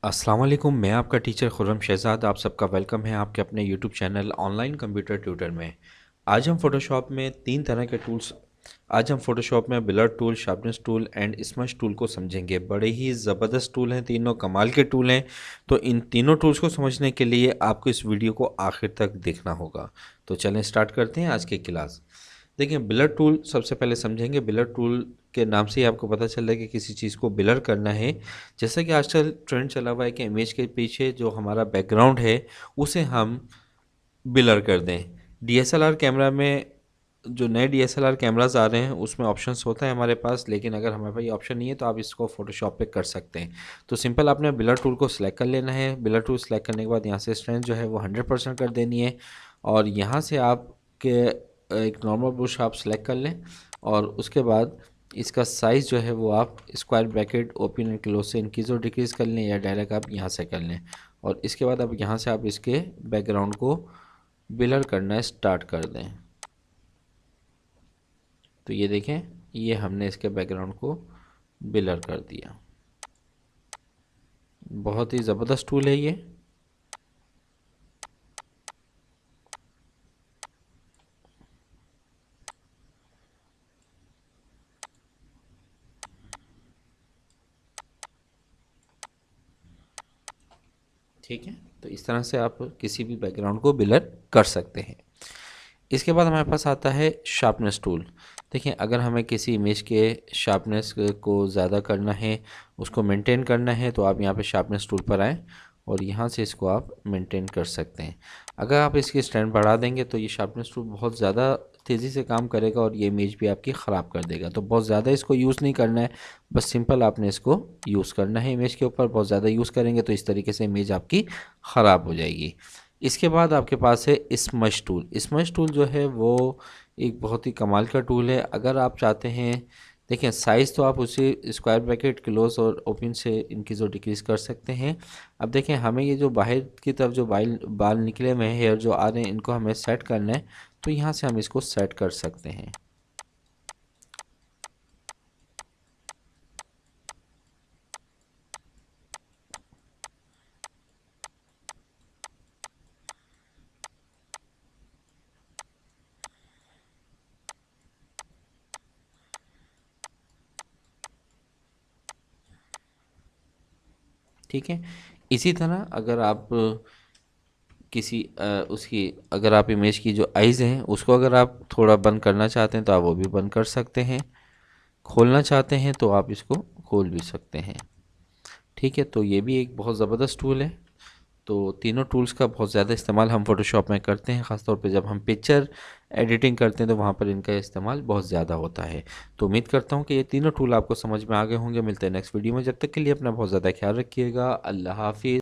अस्सलाम वालेकुम। मैं आपका टीचर खुर्रम शहज़ाद। आप सबका वेलकम है आपके अपने YouTube channel online computer tutor में। आज हम फ़ोटोशॉप में तीन तरह के टूल्स आज हम फ़ोटोशॉप में blur tool, sharpness tool and smudge tool को समझेंगे। बड़े ही ज़बरदस्त टूल हैं, तीनों कमाल के टूल हैं। तो इन तीनों टूल्स को समझने के लिए आपको इस वीडियो को आखिर तक देखना होगा। तो चलें स्टार्ट करते हैं आज की क्लास। देखिए, बिलर टूल सबसे पहले समझेंगे। बिलर टूल के नाम से ही आपको पता चल रहा है कि किसी चीज़ को बिलर करना है। जैसा कि आजकल ट्रेंड चला हुआ है कि इमेज के पीछे जो हमारा बैकग्राउंड है उसे हम बिलर कर दें। डीएसएलआर कैमरा में जो नए डीएसएलआर कैमरास आ रहे हैं उसमें ऑप्शंस होता है हमारे पास, लेकिन अगर हमारे पास ये ऑप्शन नहीं है तो आप इसको फ़ोटोशॉप पे कर सकते हैं। तो सिंपल आपने बिलर टूल को सिलेक्ट कर लेना है। बिलर टूल सेलेक्ट करने के बाद यहाँ से स्ट्रेंथ जो है वो 100% कर देनी है और यहाँ से आपके एक नॉर्मल ब्रश आप सेलेक्ट कर लें और उसके बाद इसका साइज़ जो है वो आप square bracket open and close से इंक्रीज़ और डिक्रीज़ कर लें या डायरेक्ट आप यहाँ से कर लें। और इसके बाद अब यहाँ से आप इसके बैकग्राउंड को बिलर करना स्टार्ट कर दें। तो ये देखें, ये हमने इसके बैकग्राउंड को बिलर कर दिया। बहुत ही ज़बरदस्त टूल है ये। ठीक है, तो इस तरह से आप किसी भी बैकग्राउंड को बिलर कर सकते हैं। इसके बाद हमारे पास आता है शार्पनेस टूल। देखिए, अगर हमें किसी इमेज के शार्पनेस को ज़्यादा करना है, उसको मेंटेन करना है, तो आप यहाँ पे शार्पनेस टूल पर आएँ और यहाँ से इसको आप मेंटेन कर सकते हैं। अगर आप इसकी स्ट्रेंथ बढ़ा देंगे तो ये शार्पनेस टूल बहुत ज़्यादा तेज़ी से काम करेगा और ये इमेज भी आपकी ख़राब कर देगा। तो बहुत ज़्यादा इसको यूज़ नहीं करना है, बस सिंपल आपने इसको यूज़ करना है इमेज के ऊपर। बहुत ज़्यादा यूज़ करेंगे तो इस तरीके से इमेज आपकी ख़राब हो जाएगी। इसके बाद आपके पास है स्मश टूल। स्मश टूल जो है वो एक बहुत ही कमाल का टूल है। अगर आप चाहते हैं, देखें साइज़ तो आप उसी स्क्वायर ब्रैकेट क्लोज और ओपन से इनकी जो डिक्रीज़ कर सकते हैं। अब देखें, हमें ये जो बाहर की तरफ जो बाल बाल निकले हुए हैं, हेयर जो आ रहे हैं, इनको हमें सेट करना है। तो यहाँ से हम इसको सेट कर सकते हैं। ठीक है, इसी तरह अगर आप किसी उसकी अगर आप इमेज की जो आइज़ हैं उसको अगर आप थोड़ा बंद करना चाहते हैं तो आप वो भी बंद कर सकते हैं। खोलना चाहते हैं तो आप इसको खोल भी सकते हैं। ठीक है, तो ये भी एक बहुत ज़बरदस्त टूल है। तो तीनों टूल्स का बहुत ज़्यादा इस्तेमाल हम फ़ोटोशॉप में करते हैं, ख़ासतौर पे जब हम पिक्चर एडिटिंग करते हैं तो वहाँ पर इनका इस्तेमाल बहुत ज़्यादा होता है। तो उम्मीद करता हूँ कि ये तीनों टूल आपको समझ में आ गए होंगे। मिलते हैं नेक्स्ट वीडियो में, जब तक के लिए अपना बहुत ज़्यादा ख्याल रखिएगा। अल्लाह हाफ़िज़।